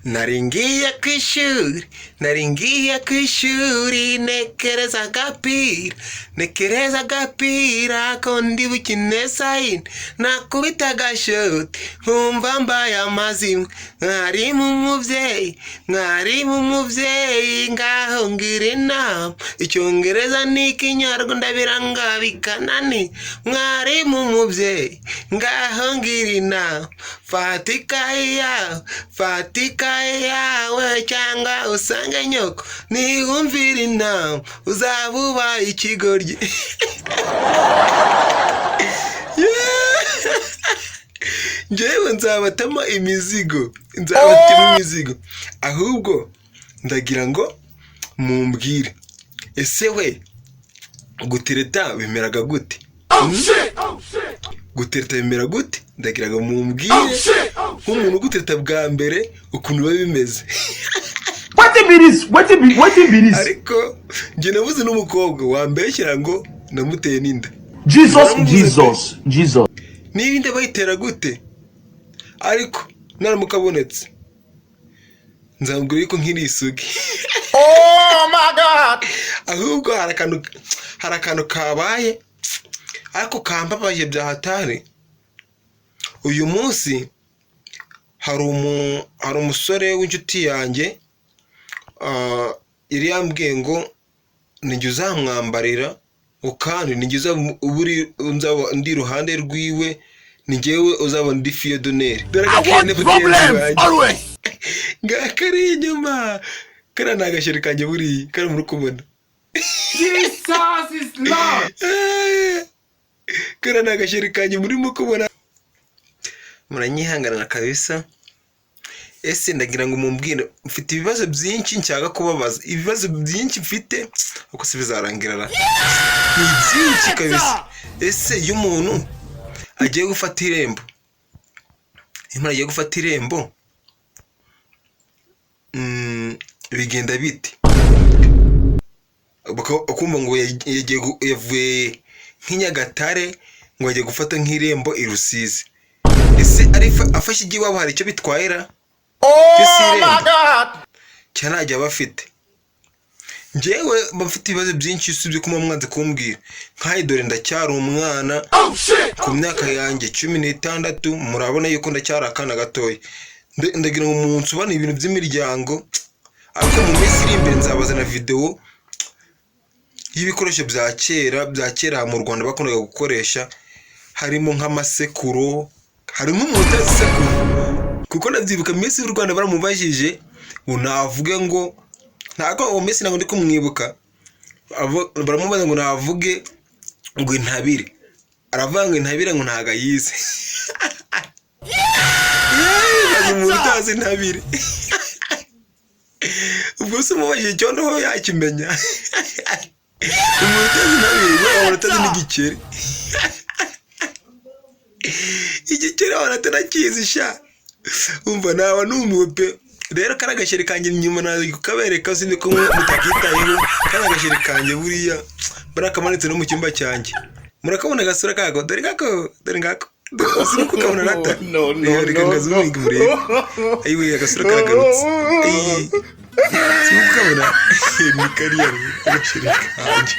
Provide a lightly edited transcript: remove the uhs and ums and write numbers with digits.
Naringiye kwishuri nekereza agapira ko ndi bukine sayine nakubita agashoti nkumva mbaye amazimwe mwarimu muvyeyi ngaho ngira inama icyongereza n'ikinyarwanda biranga bikanani mwarimu muvyeyi ngaho ngira inama fatika yawe cyangwa usange nyoko niyumvira inama uzaba ubaye ikigoryi. Njyewe nzabatema imizigo ahubwo ndagira ngo mumbwire ese we gutereta bimeraga gute? Gutereta bimera gute? Ndagira ngo mumbwire nk'umuntu ugutereta bwa mbere ukuntu biba bimeze. What be this? Ariko njye nabuze n'umukobwa wambeshyira ngo namuteye n'inda. Jesus. Niba inda bayitera gute? Ariko naramukabonetse nzamubwira yuko nkiri isugi. Oh my God! Ahubwo hari akantu kabaye ariko kambabaje bya hatari. Uyu munsi hari umusore w'inshuti yanjye yari yambwiye ngo nijye uzamwambarira kandi nijye ndi iruhande rwiwe nijyewe uzabona ndi fiye doneri. Ngakari inyuma kara nagasheri kanje buri kara muri kubona. Jesus is Lord. Kara nagasheri kanje muri mukubona. Muranyihangana kabisa. Ese ndagira ngo mumbwire mfite ibibazo byinshi nshaka kubabaza. Ibibazo byinshi mfite uko se bizarangira ra. Ni byinshi kabisa. Ese iyo umuntu agiye gufata irembo. Imana agiye gufata irembo. Bigenda bite? Ukumva ngo yavuye nk'Inyagatare ngo agiye gufata nk'irembo i Rusizi. Ese afashe igiwabo hari icyo bitwayira? Oh my God! Cyane ajya bafite. Njyewe bafite ibibazo byinshi usibye kuma mwanze kumbwira. Nkayi dore ndacyari umwana ku myaka yanjye 16 murabona yuko ndacyari akana gatoya. Ndagira ngo umuntu ubana ibintu by'imiryango ariko mu minsi iri imbere nzabazana video y'ibikoresho bya kera mu Rwanda bakundaga gukoresha harimo nk'amasekuro, harimo umutasekuro kuko navyibuka Messi y'u Rwanda baramubajije unavuge ngo ntago uwo Messi ntabwo ndi kumwibuka baramubaza ngo navuge ngo intabire aravuga ngo intabire ngo ntaga yize. Umuntu utazi intabire ubwo se umubajije icyo ndoho yakimenya. Umuntu utazi intabire utazi n'igikeri. Igikeri wanatanakizi sha umva nawe numiwe pe. Rero karagasheri kanje nyuma nazo kabereka sindi ko mutakitayeho karagasheri kanje buriya barakamanitse no mu cyumba cyanjye. Murakabona gasura kago dore ngako usinuko kabona nata no reka ngazumwe murebe ayiwe agasura karagarutse sinuko kabona ni kariyeri agasheri kanje.